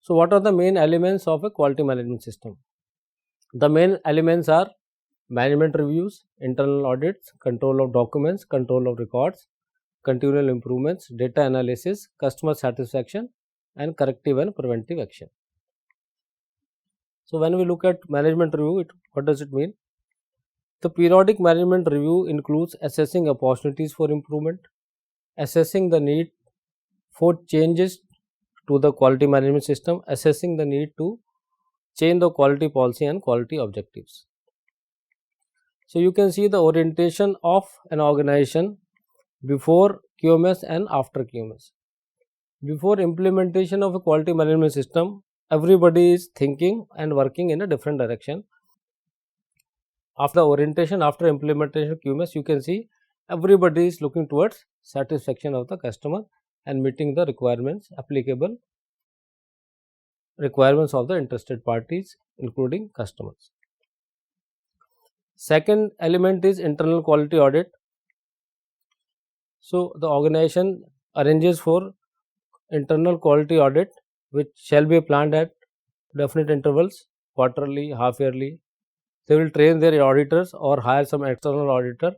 So what are the main elements of a quality management system? The main elements are management reviews, internal audits, control of documents, control of records, continual improvements, data analysis, customer satisfaction, and corrective and preventive action. So when we look at management review, what does it mean? The periodic management review includes assessing opportunities for improvement, assessing the need for changes to the quality management system, assessing the need to change the quality policy and quality objectives. So you can see the orientation of an organization before QMS and after QMS. Before implementation of a quality management system, everybody is thinking and working in a different direction. After orientation, after implementation of QMS, you can see everybody is looking towards satisfaction of the customer and meeting the requirements, applicable requirements of the interested parties, including customers. Second element is internal quality audit. So the organization arranges for internal quality audit, which shall be planned at definite intervals, quarterly, half yearly. They will train their auditors or hire some external auditor.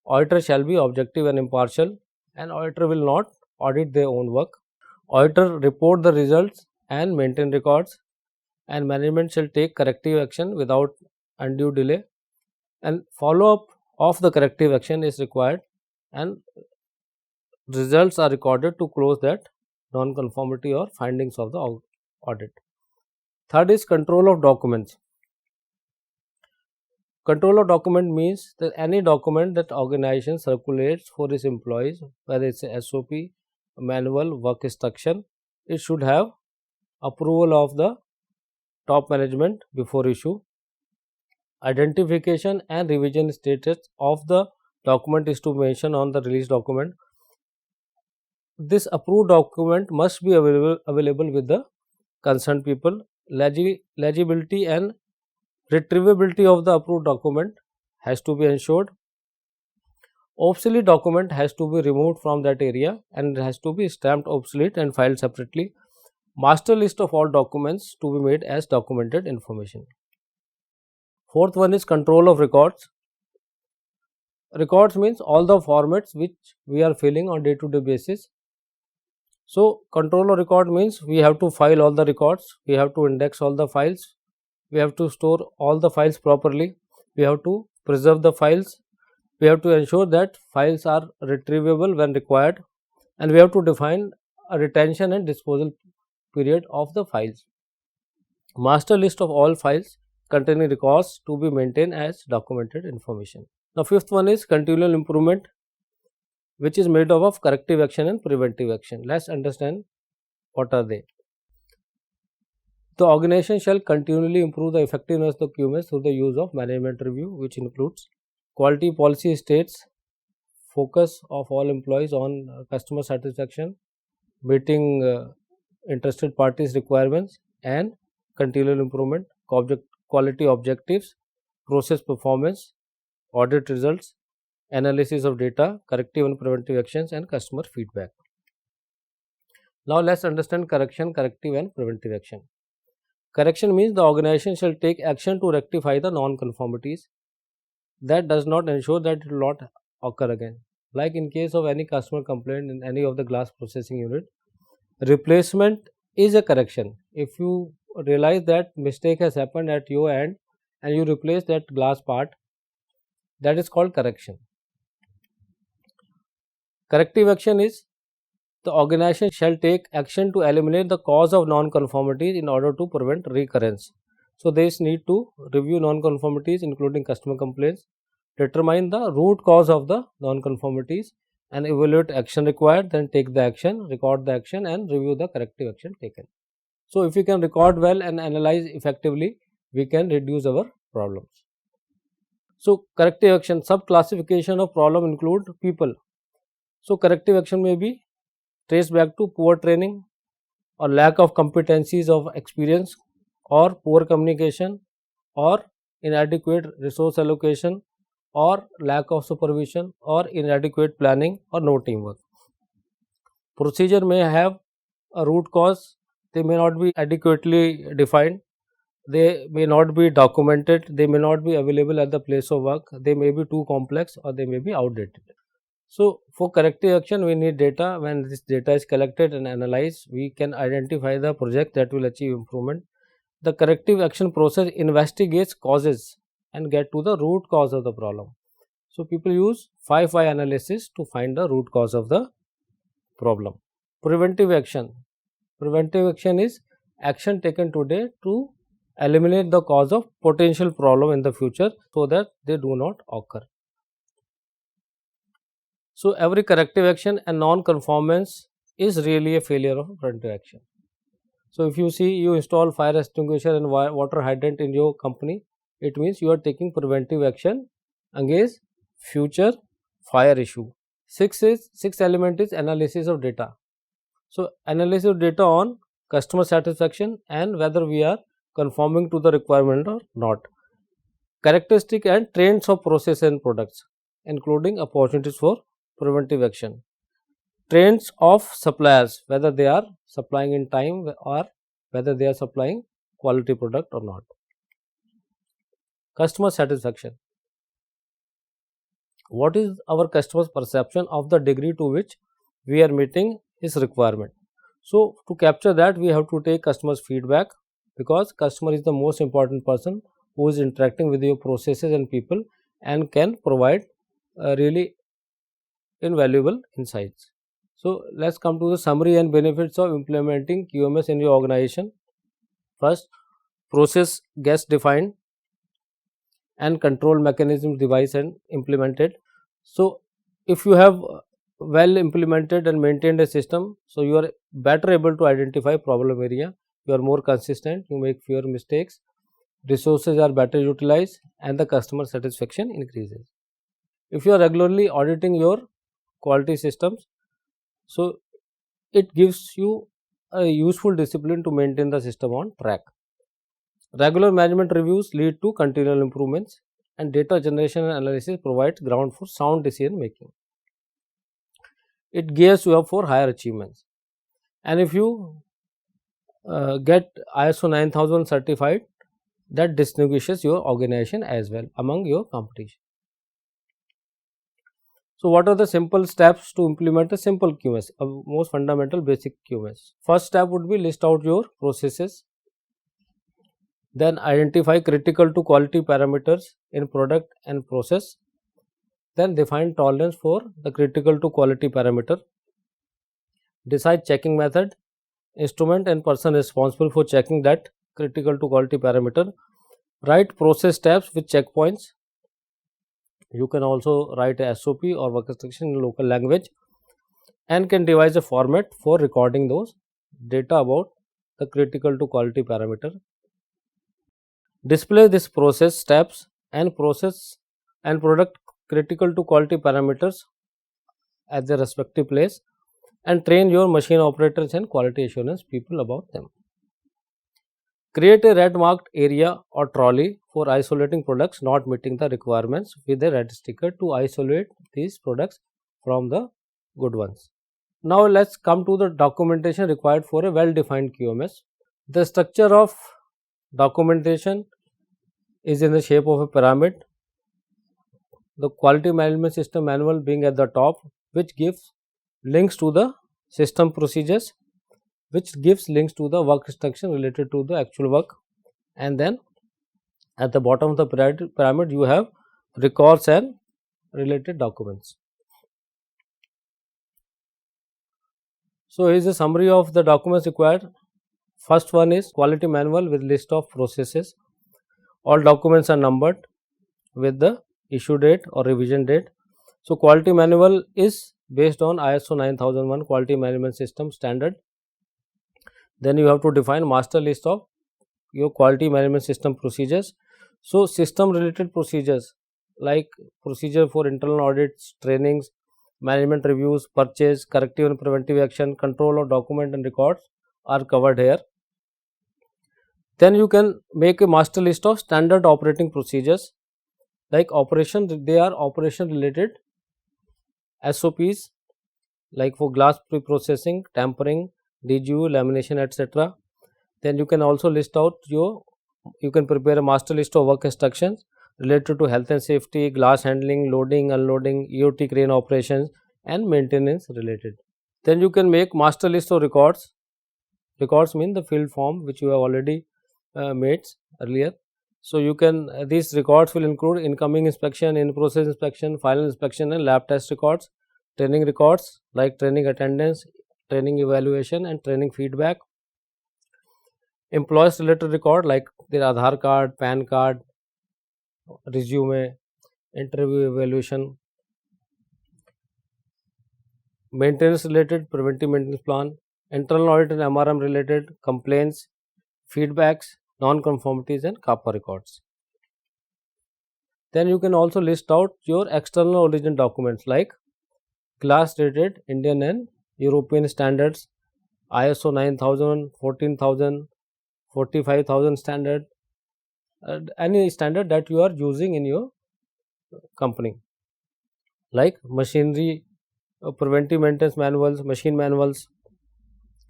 Auditor shall be objective and impartial, and auditor will not audit their own work. Auditor report the results and maintain records, and management shall take corrective action without undue delay, and follow up of the corrective action is required, and results are recorded to close that non-conformity or findings of the audit. Third is control of documents. Control of document means that any document that organization circulates for its employees, whether it's a SOP, manual, work instruction, it should have approval of the top management before issue. Identification and revision status of the document is to mention on the release document. This approved document must be available with the concerned people. Legibility and retrievability of the approved document has to be ensured. Obsolete document has to be removed from that area and it has to be stamped obsolete and filed separately. Master list of all documents to be made as documented information. Fourth one is control of records. Records means all the formats which we are filling on day-to-day basis. So control of record means we have to file all the records, we have to index all the files, we have to store all the files properly, we have to preserve the files, we have to ensure that files are retrievable when required, and we have to define a retention and disposal period of the files. Master list of all files containing records to be maintained as documented information. Now fifth one is continual improvement, which is made up of corrective action and preventive action. Let's understand what are they. The organization shall continually improve the effectiveness of QMS through the use of management review, which includes quality policy states focus of all employees on customer satisfaction, meeting interested parties requirements, and continual improvement, quality objectives, process performance, audit results, analysis of data, corrective and preventive actions, and customer feedback. Now let's understand correction, corrective and preventive action. Correction means the organization shall take action to rectify the non-conformities that does not ensure that it will not occur again. Like in case of any customer complaint in any of the glass processing unit, replacement is a correction. If you realize that mistake has happened at your end and you replace that glass part, that is called correction. Corrective action is the organization shall take action to eliminate the cause of non-conformities in order to prevent recurrence. So there is need to review non-conformities including customer complaints, determine the root cause of the non-conformities and evaluate action required, then take the action, record the action and review the corrective action taken. So if we can record well and analyze effectively, we can reduce our problems. So corrective action, sub-classification of problem include people. So corrective action may be traced back to poor training or lack of competencies of experience or poor communication or inadequate resource allocation or lack of supervision or inadequate planning or no teamwork. Procedure may have a root cause they may not be adequately defined, they may not be documented, they may not be available at the place of work, they may be too complex or they may be outdated. So, for corrective action we need data. When this data is collected and analyzed, we can identify the project that will achieve improvement. The corrective action process investigates causes and get to the root cause of the problem. So, people use 5 why analysis to find the root cause of the problem. Preventive action. Preventive action is action taken today to eliminate the cause of potential problem in the future so that they do not occur. So, every corrective action and non-conformance is really a failure of preventive action. So, if you see you install fire extinguisher and water hydrant in your company, it means you are taking preventive action against future fire issue. Sixth element is analysis of data. So, analysis of data on customer satisfaction and whether we are conforming to the requirement or not. Characteristic and trends of process and products, including opportunities for preventive action. Trends of suppliers, whether they are supplying in time or whether they are supplying quality product or not. Customer satisfaction. What is our customer's perception of the degree to which we are meeting his requirement? So, to capture that, we have to take customer's feedback, because customer is the most important person who is interacting with your processes and people and can provide really invaluable insights. So, let us come to the summary and benefits of implementing QMS in your organization. First, process gets defined and control mechanism devised and implemented. So, if you have well implemented and maintained a system, so you are better able to identify problem area, you are more consistent, you make fewer mistakes, resources are better utilized and the customer satisfaction increases. If you are regularly auditing your quality systems, so it gives you a useful discipline to maintain the system on track. Regular management reviews lead to continual improvements, and data generation and analysis provides ground for sound decision making. It gears you up for higher achievements. And if you get ISO 9000 certified, that distinguishes your organization as well among your competition. So, what are the simple steps to implement a simple QMS, a most fundamental basic QMS? First step would be list out your processes, then identify critical to quality parameters in product and process, then define tolerance for the critical to quality parameter, decide checking method, instrument and person responsible for checking that critical to quality parameter, write process steps with checkpoints. You can also write a SOP or work instruction in local language and can devise a format for recording those data about the critical to quality parameter. Display this process steps and process and product critical to quality parameters at their respective place and train your machine operators and quality assurance people about them. Create a red marked area or trolley for isolating products not meeting the requirements with a red sticker to isolate these products from the good ones. Now, let us come to the documentation required for a well defined QMS. The structure of documentation is in the shape of a pyramid. The quality management system manual being at the top, which gives links to the system procedures, which gives links to the work instruction related to the actual work, and then at the bottom of the pyramid you have records and related documents. So, here is a summary of the documents required. First one is quality manual with list of processes. All documents are numbered with the issue date or revision date. So, quality manual is based on ISO 9001 quality management system standard. Then you have to define master list of your quality management system procedures. So, system related procedures like procedure for internal audits, trainings, management reviews, purchase, corrective and preventive action, control of document and records are covered here. Then you can make a master list of standard operating procedures like operation, they are operation related SOPs like for glass pre-processing, tampering, DGU, lamination, etc. Then you can also list out you can prepare a master list of work instructions related to health and safety, glass handling, loading, unloading, EOT crane operations, and maintenance related. Then you can make master list of records. Records mean the field form which you have already made earlier. So you can these records will include incoming inspection, in process inspection, final inspection, and lab test records. Training records like training attendance, training evaluation, and training feedback. Employees related record like their Aadhaar card, PAN card, resume, interview evaluation. Maintenance related, preventive maintenance plan, internal audit and MRM related, complaints, feedbacks, non-conformities, and CAPA records. Then you can also list out your external origin documents like glass rated Indian and European standards, ISO 9000, 14000, 45000 standard, any standard that you are using in your company, like machinery, preventive maintenance manuals, machine manuals.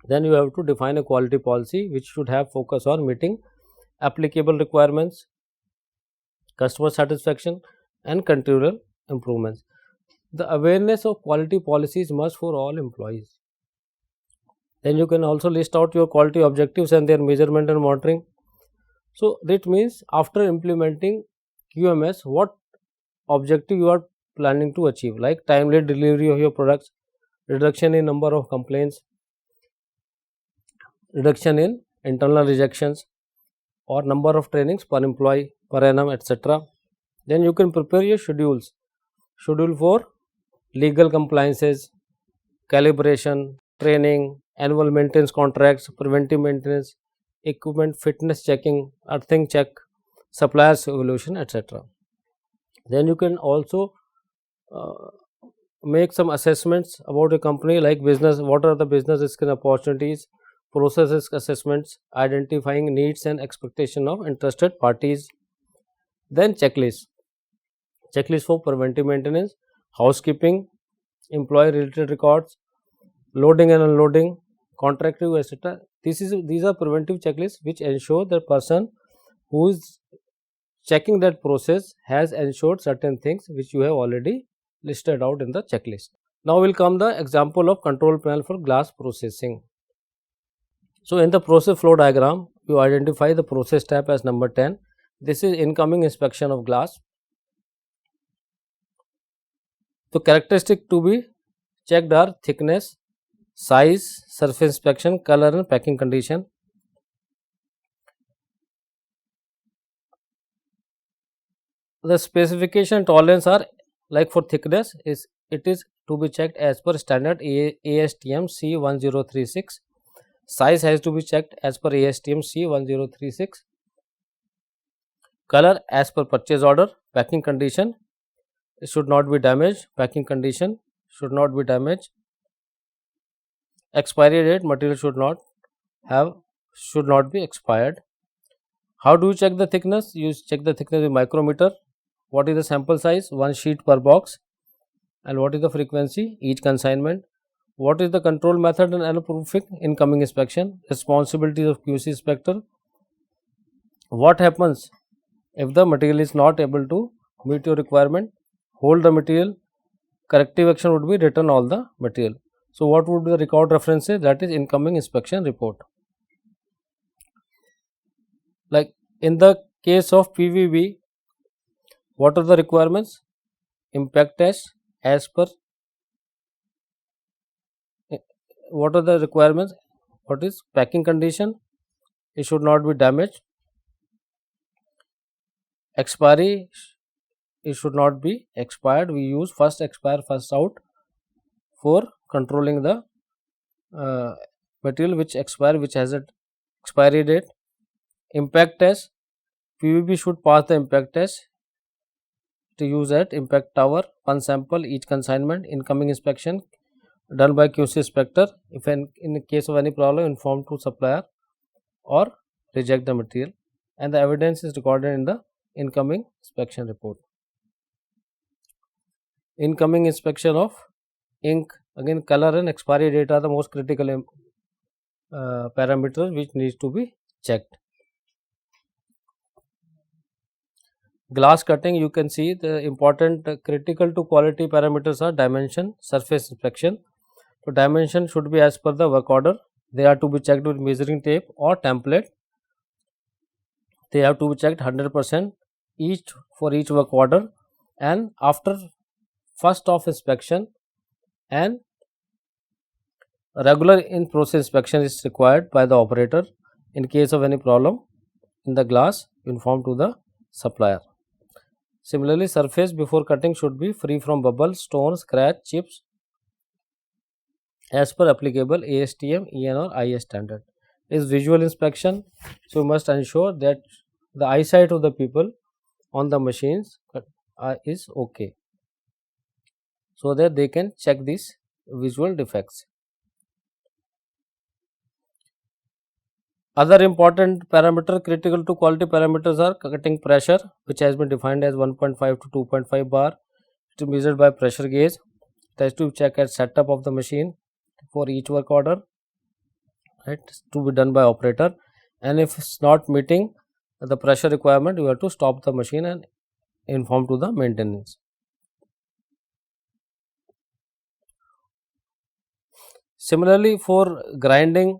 Then you have to define a quality policy which should have focus on meeting applicable requirements, customer satisfaction, and continual improvements. The awareness of quality policies must for all employees. Then you can also list out your quality objectives and their measurement and monitoring. So that means after implementing QMS, what objective you are planning to achieve, like timely delivery of your products, reduction in number of complaints, reduction in internal rejections, or number of trainings per employee per annum, etc. Then you can prepare your schedules. Schedule for legal compliances, calibration, training, annual maintenance contracts, preventive maintenance, equipment fitness checking, earthing check, suppliers evaluation, etc. Then you can also make some assessments about a company like business, what are the business risk and opportunities, process risk assessments, identifying needs and expectation of interested parties. Then checklist for preventive maintenance, housekeeping, employee related records, loading and unloading, contract review, etc. These are preventive checklists which ensure the person who is checking that process has ensured certain things which you have already listed out in the checklist. Now will come the example of control panel for glass processing. So in the process flow diagram, you identify the process step as number 10. This is incoming inspection of glass. The characteristic to be checked are thickness, size, surface inspection, color, and packing condition. The specification tolerance are like for thickness it is to be checked as per standard ASTM C1036. Size has to be checked as per ASTM C1036. Color as per purchase order. Packing condition, it should not be damaged. Packing condition should not be damaged. Expiry date, material should not be expired. How do you check the thickness? You check the thickness with micrometer. What is the sample size? 1 sheet per box. And what is the frequency? Each consignment. What is the control method and annuproofing? Incoming inspection. Responsibilities of QC inspector. What happens if the material is not able to meet your requirement? Hold the material. Corrective action would be return all the material. So what would be the record references? That is incoming inspection report. Like in the case of PVB, what are the requirements? Impact test as per. What are the requirements? What is packing condition? It should not be damaged. Expiry, it should not be expired. We use first expire first out for controlling the material which has an expiry date. Impact test, PVB should pass the impact test to use at impact tower. 1 sample each consignment. Incoming inspection done by QC inspector. If in case of any problem, inform to supplier or reject the material, and the evidence is recorded in the incoming inspection report. Incoming inspection of ink, again color and expiry date are the most critical parameters which needs to be checked. Glass cutting, you can see the important critical to quality parameters are dimension, surface inspection. So dimension should be as per the work order. They are to be checked with measuring tape or template. They have to be checked 100% each for each work order, and after first of inspection and regular in process inspection is required by the operator. In case of any problem in the glass, inform to the supplier. Similarly, surface before cutting should be free from bubbles, stones, scratch, chips as per applicable ASTM, EN or IS standard. Is visual inspection, so you must ensure that the eyesight of the people on the machines is okay, so that they can check these visual defects. Other important parameter critical to quality parameters are cutting pressure, which has been defined as 1.5 to 2.5 bar. It is measured by pressure gauge. It has to check at setup of the machine for each work order, right, to be done by operator, and if it's not meeting the pressure requirement, you have to stop the machine and inform to the maintenance. Similarly, for grinding,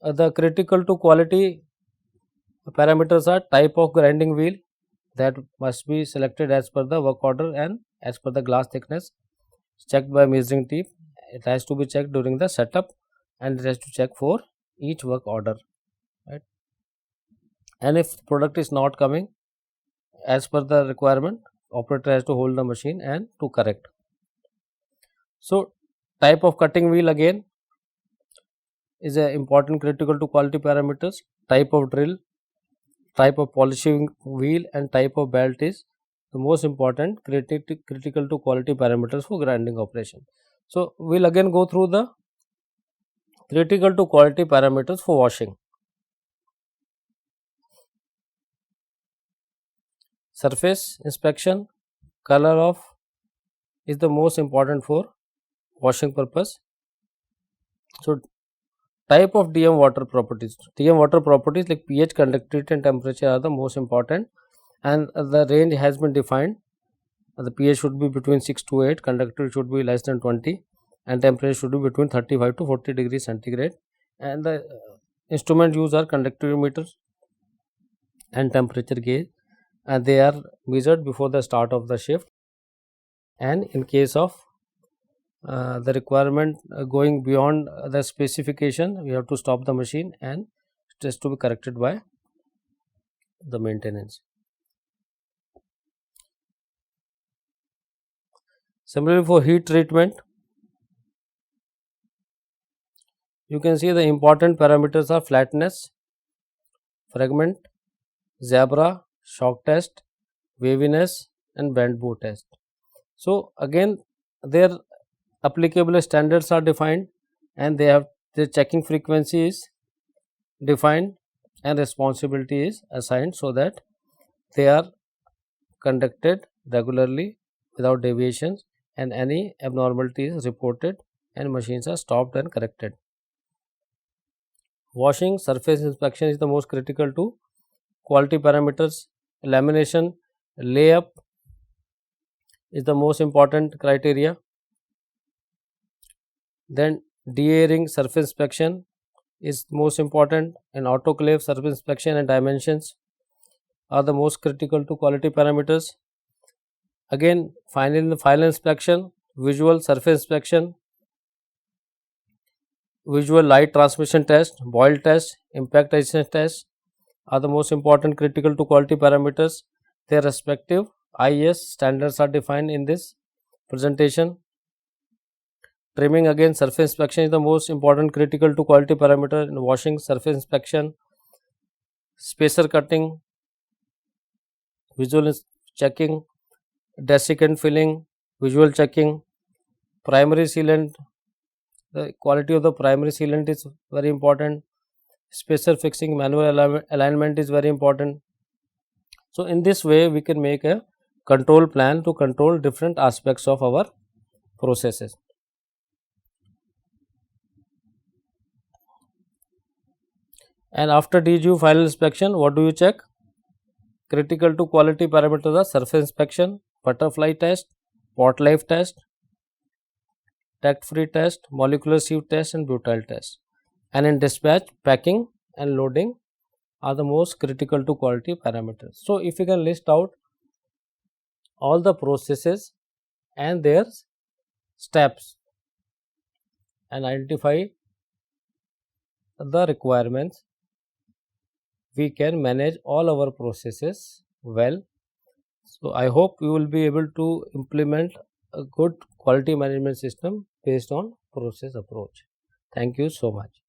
the critical to quality parameters are type of grinding wheel, that must be selected as per the work order and as per the glass thickness, checked by measuring tape. It has to be checked during the setup, and it has to check for each work order, right. And if product is not coming as per the requirement, operator has to hold the machine and to correct. So type of cutting wheel again is an important critical to quality parameters. Type of drill, type of polishing wheel and type of belt is the most important critical to quality parameters for grinding operation. So we'll again go through the critical to quality parameters for washing. Surface inspection, color of is the most important for washing purpose. So type of DM water properties. DM water properties like pH, conductivity and temperature are the most important, and the range has been defined. The pH should be between 6 to 8, conductivity should be less than 20, and temperature should be between 35 to 40 degrees centigrade, and the instrument used are conductivity meters and temperature gauge, and they are measured before the start of the shift, and in case of the requirement going beyond the specification, we have to stop the machine and it has to be corrected by the maintenance. Similarly, for heat treatment, you can see the important parameters are flatness, fragment, zebra, shock test, waviness and bend bow test. So again, their applicable standards are defined, and they have the checking frequency is defined and responsibility is assigned, so that they are conducted regularly without deviations, and any abnormality is reported and machines are stopped and corrected. Washing, surface inspection is the most critical to quality parameters. Lamination, layup is the most important criteria. Then de-airing, surface inspection is most important, and autoclave, surface inspection and dimensions are the most critical to quality parameters. Again, final inspection, visual, surface inspection, visual light transmission test, boil test, impact resistance test are the most important critical to quality parameters. Their respective IS standards are defined in this presentation. Trimming, again, surface inspection is the most important critical to quality parameter. In washing, surface inspection, spacer cutting, visual checking, desiccant filling, visual checking, primary sealant, the quality of the primary sealant is very important, spacer fixing, manual alignment is very important. So in this way we can make a control plan to control different aspects of our processes. And after DGU final inspection, what do you check? Critical to quality parameters are surface inspection, butterfly test, pot life test, tact free test, molecular sieve test, and butyl test. And in dispatch, packing and loading are the most critical to quality parameters. So if you can list out all the processes and their steps and identify the requirements, we can manage all our processes well. So I hope you will be able to implement a good quality management system based on process approach. Thank you so much.